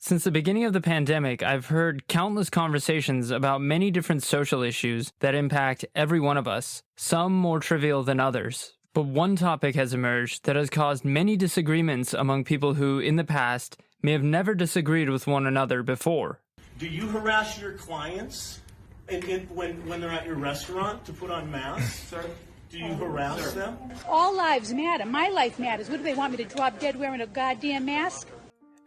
Since the beginning of the pandemic, I've heard countless conversations about many different social issues that impact every one of us, some more trivial than others. But one topic has emerged that has caused many disagreements among people who, in the past, may have never disagreed with one another before. Do you harass your clients when they're at your restaurant to put on masks? Do you harass them? All lives matter. My life matters. What do they want me to drop dead wearing a goddamn mask?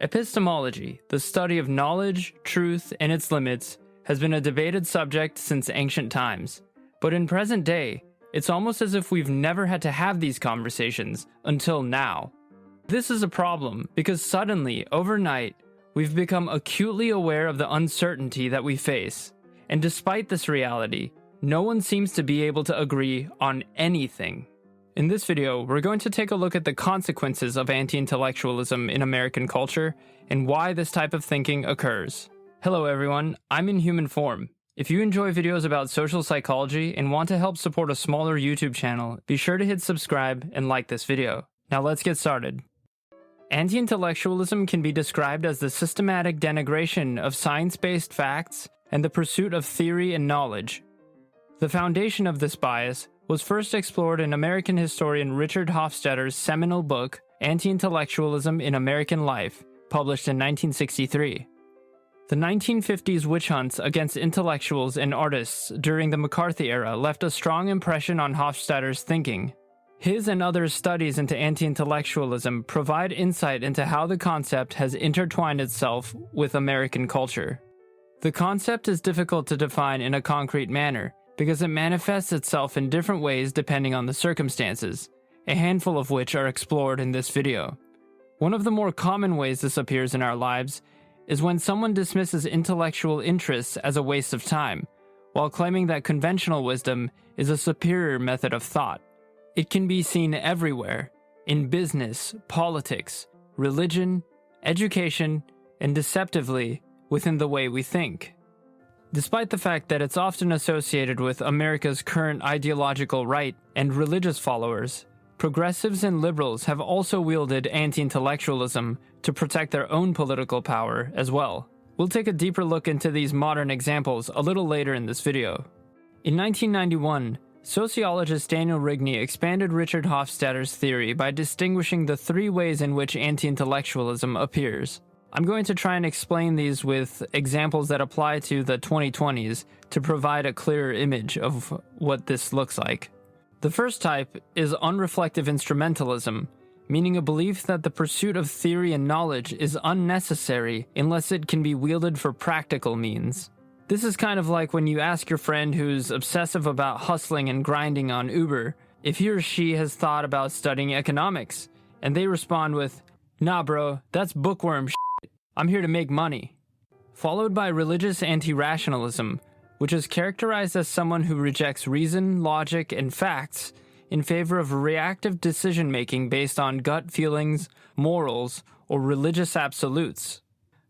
Epistemology, the study of knowledge, truth, and its limits, has been a debated subject since ancient times. But in present day, it's almost as if we've never had to have these conversations until now. This is a problem because suddenly, overnight, we've become acutely aware of the uncertainty that we face. And despite this reality, no one seems to be able to agree on anything. In this video, we're going to take a look at the consequences of anti-intellectualism in American culture and why this type of thinking occurs. Hello everyone, I'm in human form. If you enjoy videos about social psychology and want to help support a smaller YouTube channel, be sure to hit subscribe and like this video. Now let's get started. Anti-intellectualism can be described as the systematic denigration of science-based facts and the pursuit of theory and knowledge. The foundation of this bias was first explored in American historian Richard Hofstadter's seminal book, Anti-Intellectualism in American Life, published in 1963. The 1950s witch hunts against intellectuals and artists during the McCarthy era left a strong impression on Hofstadter's thinking. His and others' studies into anti-intellectualism provide insight into how the concept has intertwined itself with American culture. The concept is difficult to define in a concrete manner, because it manifests itself in different ways depending on the circumstances, a handful of which are explored in this video. One of the more common ways this appears in our lives is when someone dismisses intellectual interests as a waste of time, while claiming that conventional wisdom is a superior method of thought. It can be seen everywhere, in business, politics, religion, education, and deceptively, within the way we think. Despite the fact that it's often associated with America's current ideological right and religious followers, progressives and liberals have also wielded anti-intellectualism to protect their own political power as well. We'll take a deeper look into these modern examples a little later in this video. In 1991, sociologist Daniel Rigney expanded Richard Hofstadter's theory by distinguishing the three ways in which anti-intellectualism appears. I'm going to try and explain these with examples that apply to the 2020s to provide a clearer image of what this looks like. The first type is unreflective instrumentalism, meaning a belief that the pursuit of theory and knowledge is unnecessary unless it can be wielded for practical means. This is kind of like when you ask your friend who's obsessive about hustling and grinding on Uber if he or she has thought about studying economics, and they respond with, "Nah bro, that's bookworm shit. I'm here to make money." Followed by religious anti-rationalism, which is characterized as someone who rejects reason, logic, and facts in favor of reactive decision-making based on gut feelings, morals, or religious absolutes.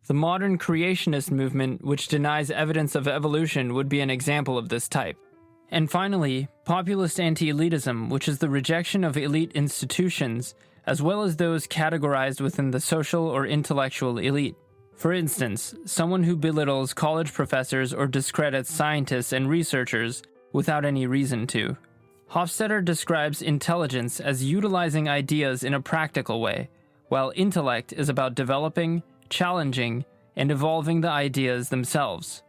The modern creationist movement, which denies evidence of evolution, would be an example of this type. And finally, populist anti-elitism, which is the rejection of elite institutions, as well as those categorized within the social or intellectual elite. For instance, someone who belittles college professors or discredits scientists and researchers without any reason to. Hofstadter describes intelligence as utilizing ideas in a practical way, while intellect is about developing, challenging, and evolving the ideas themselves.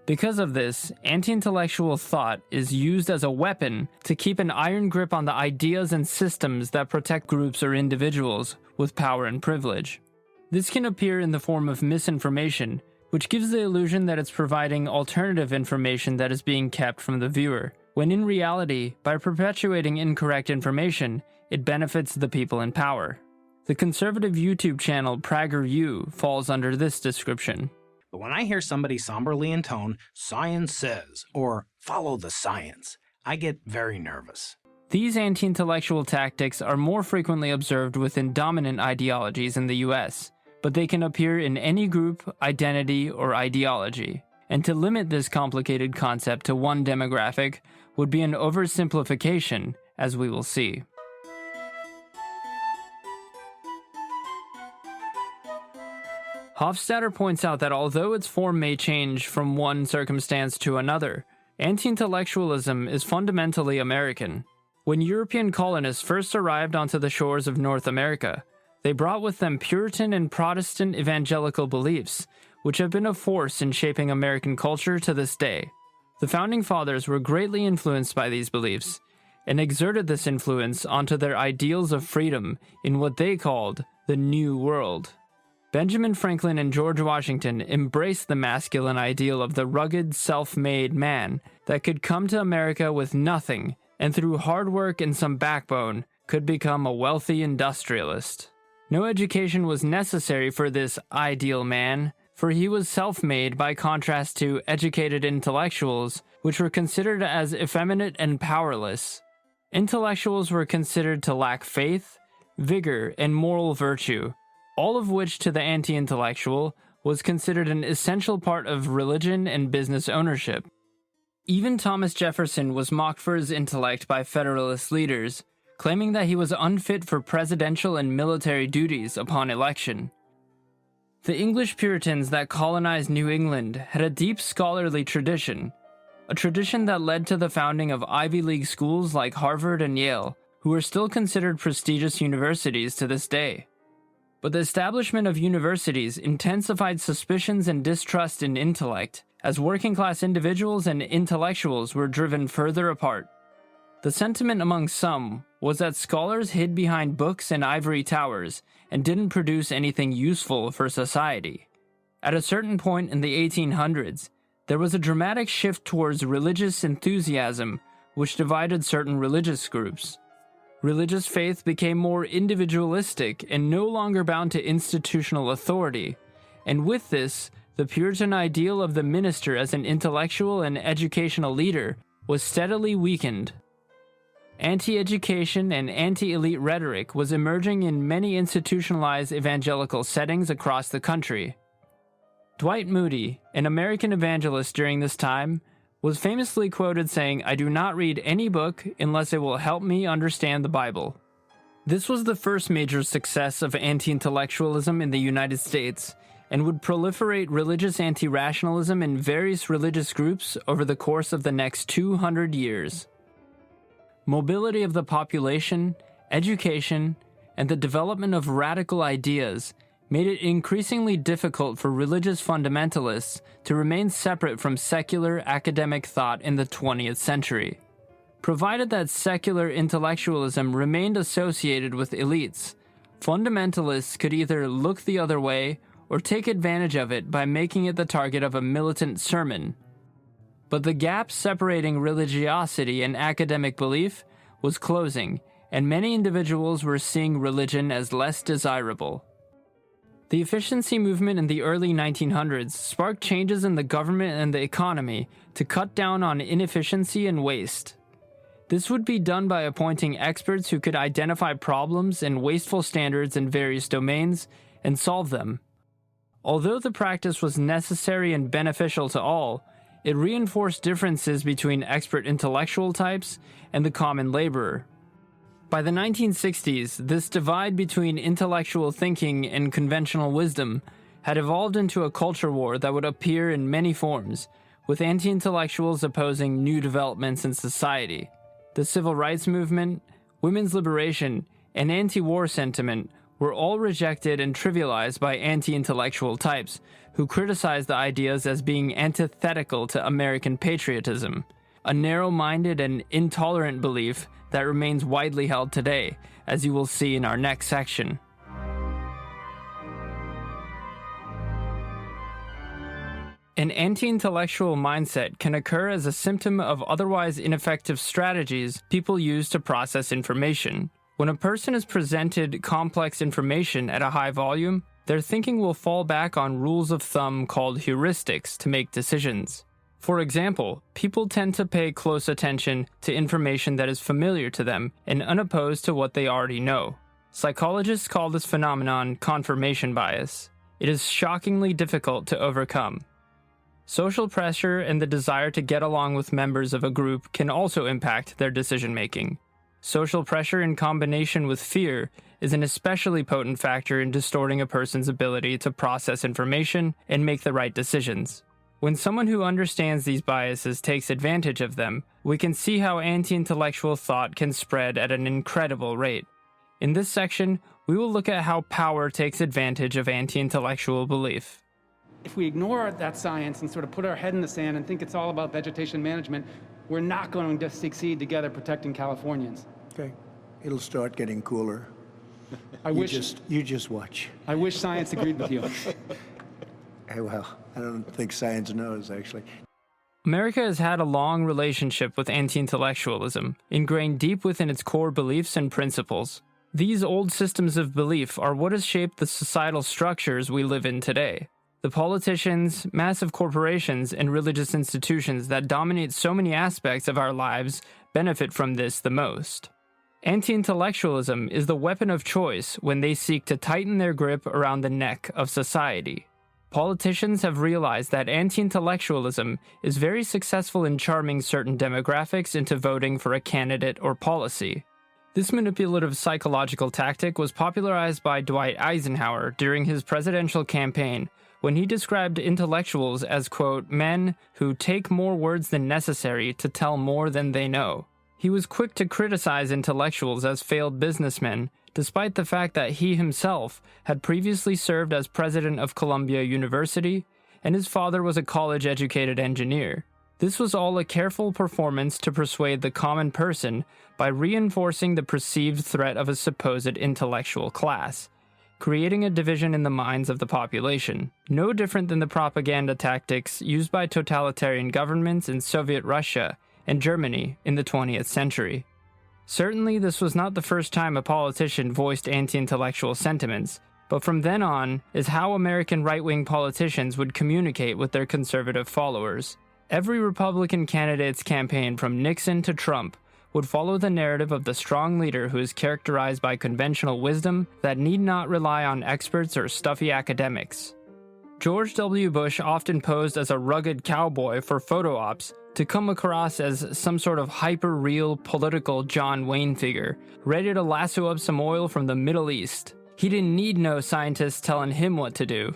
Because of this, anti-intellectual thought is used as a weapon to keep an iron grip on the ideas and systems that protect groups or individuals with power and privilege. This can appear in the form of misinformation, which gives the illusion that it's providing alternative information that is being kept from the viewer, when in reality, by perpetuating incorrect information, it benefits the people in power. The conservative YouTube channel PragerU falls under this description. But when I hear somebody somberly intone, "science says," or "follow the science," I get very nervous. These anti-intellectual tactics are more frequently observed within dominant ideologies in the US, but they can appear in any group, identity, or ideology. And to limit this complicated concept to one demographic would be an oversimplification, as we will see. Hofstadter points out that although its form may change from one circumstance to another, anti-intellectualism is fundamentally American. When European colonists first arrived onto the shores of North America, they brought with them Puritan and Protestant evangelical beliefs, which have been a force in shaping American culture to this day. The Founding Fathers were greatly influenced by these beliefs, and exerted this influence onto their ideals of freedom in what they called the New World. Benjamin Franklin and George Washington embraced the masculine ideal of the rugged, self-made man that could come to America with nothing, and through hard work and some backbone, could become a wealthy industrialist. No education was necessary for this ideal man, for he was self-made by contrast to educated intellectuals, which were considered as effeminate and powerless. Intellectuals were considered to lack faith, vigor, and moral virtue, all of which to the anti-intellectual was considered an essential part of religion and business ownership. Even Thomas Jefferson was mocked for his intellect by Federalist leaders, claiming that he was unfit for presidential and military duties upon election. The English Puritans that colonized New England had a deep scholarly tradition, a tradition that led to the founding of Ivy League schools like Harvard and Yale, who are still considered prestigious universities to this day. But the establishment of universities intensified suspicions and distrust in intellect, as working-class individuals and intellectuals were driven further apart. The sentiment among some was that scholars hid behind books and ivory towers and didn't produce anything useful for society. At a certain point in the 1800s, there was a dramatic shift towards religious enthusiasm, which divided certain religious groups. Religious faith became more individualistic and no longer bound to institutional authority, and with this, the Puritan ideal of the minister as an intellectual and educational leader was steadily weakened. Anti-education and anti-elite rhetoric was emerging in many institutionalized evangelical settings across the country. Dwight Moody, an American evangelist during this time, was famously quoted saying, "I do not read any book unless it will help me understand the Bible." This was the first major success of anti-intellectualism in the United States, and would proliferate religious anti-rationalism in various religious groups over the course of the next 200 years. Mobility of the population, education, and the development of radical ideas made it increasingly difficult for religious fundamentalists to remain separate from secular academic thought in the 20th century. Provided that secular intellectualism remained associated with elites, fundamentalists could either look the other way or take advantage of it by making it the target of a militant sermon. But the gap separating religiosity and academic belief was closing, and many individuals were seeing religion as less desirable. The efficiency movement in the early 1900s sparked changes in the government and the economy to cut down on inefficiency and waste. This would be done by appointing experts who could identify problems and wasteful standards in various domains and solve them. Although the practice was necessary and beneficial to all, it reinforced differences between expert intellectual types and the common laborer. By the 1960s, this divide between intellectual thinking and conventional wisdom had evolved into a culture war that would appear in many forms, with anti-intellectuals opposing new developments in society. The civil rights movement, women's liberation, and anti-war sentiment were all rejected and trivialized by anti-intellectual types who criticized the ideas as being antithetical to American patriotism, a narrow-minded and intolerant belief that remains widely held today, as you will see in our next section. An anti-intellectual mindset can occur as a symptom of otherwise ineffective strategies people use to process information. When a person is presented complex information at a high volume, their thinking will fall back on rules of thumb called heuristics to make decisions. For example, people tend to pay close attention to information that is familiar to them and unopposed to what they already know. Psychologists call this phenomenon confirmation bias. It is shockingly difficult to overcome. Social pressure and the desire to get along with members of a group can also impact their decision-making. Social pressure in combination with fear is an especially potent factor in distorting a person's ability to process information and make the right decisions. When someone who understands these biases takes advantage of them, we can see how anti-intellectual thought can spread at an incredible rate. In this section, we will look at how power takes advantage of anti-intellectual belief. If we ignore that science and sort of put our head in the sand and think it's all about vegetation management, we're not going to succeed together protecting Californians. Okay, it'll start getting cooler. You just watch. I wish science agreed with you. Hey, well, I don't think science knows, actually. America has had a long relationship with anti-intellectualism, ingrained deep within its core beliefs and principles. These old systems of belief are what has shaped the societal structures we live in today. The politicians, massive corporations, and religious institutions that dominate so many aspects of our lives benefit from this the most. Anti-intellectualism is the weapon of choice when they seek to tighten their grip around the neck of society. Politicians have realized that anti-intellectualism is very successful in charming certain demographics into voting for a candidate or policy. This manipulative psychological tactic was popularized by Dwight Eisenhower during his presidential campaign when he described intellectuals as, quote, men who take more words than necessary to tell more than they know. He was quick to criticize intellectuals as failed businessmen, despite the fact that he himself had previously served as president of Columbia University, and his father was a college-educated engineer. This was all a careful performance to persuade the common person by reinforcing the perceived threat of a supposed intellectual class, creating a division in the minds of the population, no different than the propaganda tactics used by totalitarian governments in Soviet Russia and Germany in the 20th century. Certainly, this was not the first time a politician voiced anti-intellectual sentiments, but from then on is how American right-wing politicians would communicate with their conservative followers. Every Republican candidate's campaign from Nixon to Trump would follow the narrative of the strong leader who is characterized by conventional wisdom that need not rely on experts or stuffy academics. George W. Bush often posed as a rugged cowboy for photo ops to come across as some sort of hyper-real political John Wayne figure, ready to lasso up some oil from the Middle East. He didn't need no scientists telling him what to do.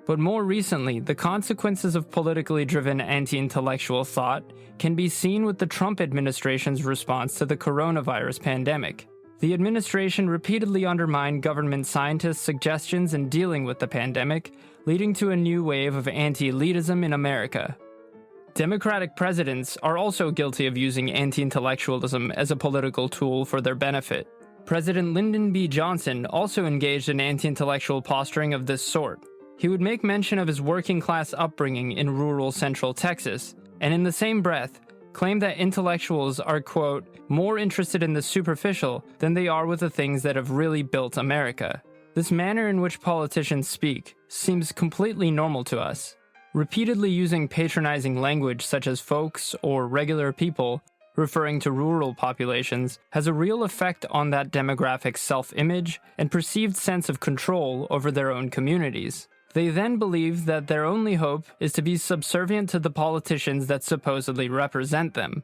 But more recently, the consequences of politically driven anti-intellectual thought can be seen with the Trump administration's response to the coronavirus pandemic. The administration repeatedly undermined government scientists' suggestions in dealing with the pandemic, leading to a new wave of anti-elitism in America. Democratic presidents are also guilty of using anti-intellectualism as a political tool for their benefit. President Lyndon B. Johnson also engaged in anti-intellectual posturing of this sort. He would make mention of his working-class upbringing in rural central Texas, and in the same breath, claim that intellectuals are, quote, more interested in the superficial than they are with the things that have really built America. This manner in which politicians speak seems completely normal to us. Repeatedly using patronizing language such as folks or regular people, referring to rural populations, has a real effect on that demographic's self-image and perceived sense of control over their own communities. They then believe that their only hope is to be subservient to the politicians that supposedly represent them.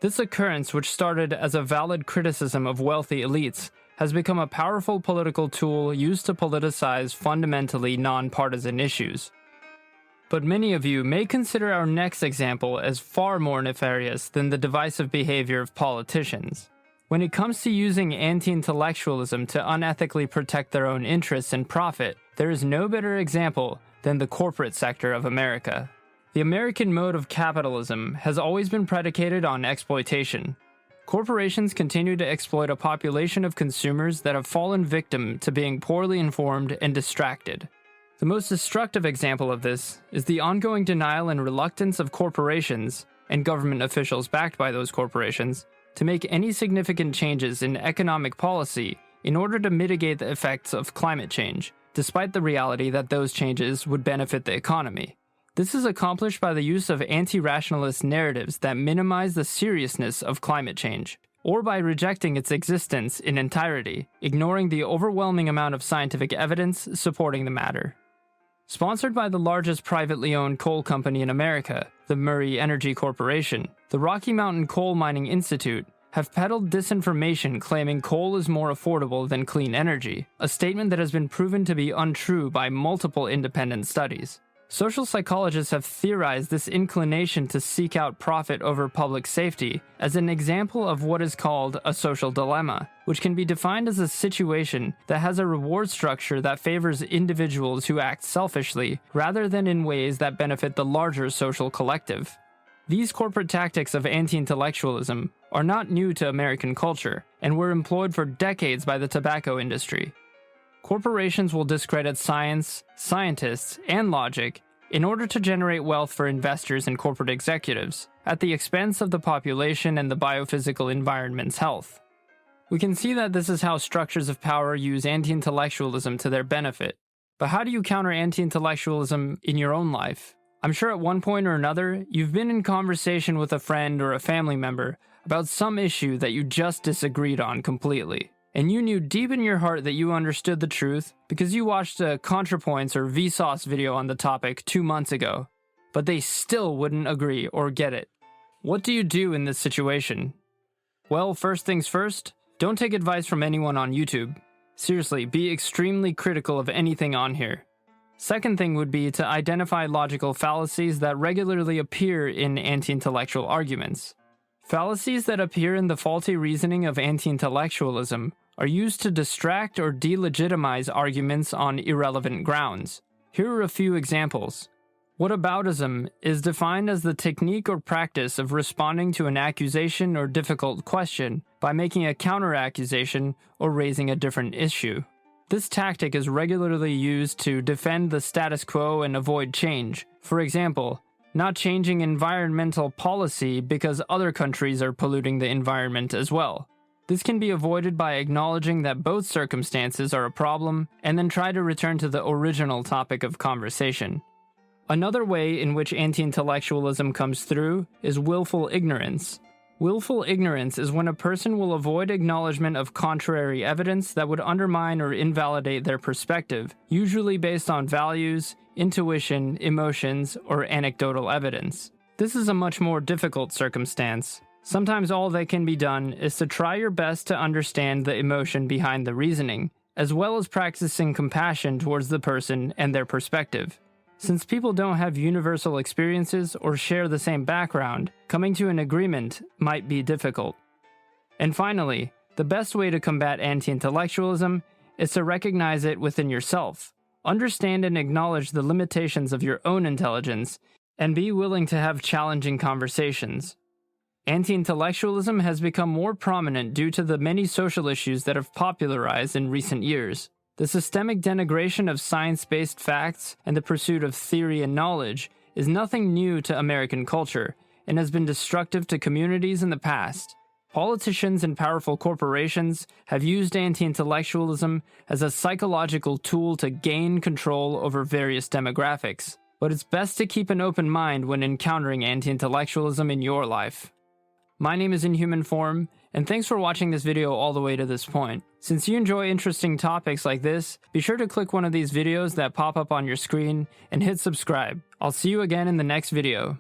This occurrence, which started as a valid criticism of wealthy elites, has become a powerful political tool used to politicize fundamentally nonpartisan issues. But many of you may consider our next example as far more nefarious than the divisive behavior of politicians. When it comes to using anti-intellectualism to unethically protect their own interests and profit, there is no better example than the corporate sector of America. The American mode of capitalism has always been predicated on exploitation. Corporations continue to exploit a population of consumers that have fallen victim to being poorly informed and distracted. The most destructive example of this is the ongoing denial and reluctance of corporations, and government officials backed by those corporations, to make any significant changes in economic policy in order to mitigate the effects of climate change, despite the reality that those changes would benefit the economy. This is accomplished by the use of anti-rationalist narratives that minimize the seriousness of climate change, or by rejecting its existence in entirety, ignoring the overwhelming amount of scientific evidence supporting the matter. Sponsored by the largest privately owned coal company in America, the Murray Energy Corporation, the Rocky Mountain Coal Mining Institute have peddled disinformation claiming coal is more affordable than clean energy, a statement that has been proven to be untrue by multiple independent studies. Social psychologists have theorized this inclination to seek out profit over public safety as an example of what is called a social dilemma, which can be defined as a situation that has a reward structure that favors individuals who act selfishly rather than in ways that benefit the larger social collective. These corporate tactics of anti-intellectualism are not new to American culture and were employed for decades by the tobacco industry. Corporations will discredit science, scientists, and logic in order to generate wealth for investors and corporate executives, at the expense of the population and the biophysical environment's health. We can see that this is how structures of power use anti-intellectualism to their benefit. But how do you counter anti-intellectualism in your own life? I'm sure at one point or another, you've been in conversation with a friend or a family member about some issue that you just disagreed on completely. And you knew deep in your heart that you understood the truth because you watched a ContraPoints or Vsauce video on the topic 2 months ago. But they still wouldn't agree or get it. What do you do in this situation? Well, first things first, don't take advice from anyone on YouTube. Seriously, be extremely critical of anything on here. Second thing would be to identify logical fallacies that regularly appear in anti-intellectual arguments. Fallacies that appear in the faulty reasoning of anti-intellectualism are used to distract or delegitimize arguments on irrelevant grounds. Here are a few examples. Whataboutism is defined as the technique or practice of responding to an accusation or difficult question by making a counter-accusation or raising a different issue. This tactic is regularly used to defend the status quo and avoid change. For example, not changing environmental policy because other countries are polluting the environment as well. This can be avoided by acknowledging that both circumstances are a problem and then try to return to the original topic of conversation. Another way in which anti-intellectualism comes through is willful ignorance. Willful ignorance is when a person will avoid acknowledgement of contrary evidence that would undermine or invalidate their perspective, usually based on values, intuition, emotions, or anecdotal evidence. This is a much more difficult circumstance. Sometimes all that can be done is to try your best to understand the emotion behind the reasoning, as well as practicing compassion towards the person and their perspective. Since people don't have universal experiences or share the same background, coming to an agreement might be difficult. And finally, the best way to combat anti-intellectualism is to recognize it within yourself. Understand and acknowledge the limitations of your own intelligence, and be willing to have challenging conversations. Anti-intellectualism has become more prominent due to the many social issues that have popularized in recent years. The systemic denigration of science-based facts and the pursuit of theory and knowledge is nothing new to American culture and has been destructive to communities in the past. Politicians and powerful corporations have used anti-intellectualism as a psychological tool to gain control over various demographics. But it's best to keep an open mind when encountering anti-intellectualism in your life. My name is Inhuman Form, and thanks for watching this video all the way to this point. Since you enjoy interesting topics like this, be sure to click one of these videos that pop up on your screen and hit subscribe. I'll see you again in the next video.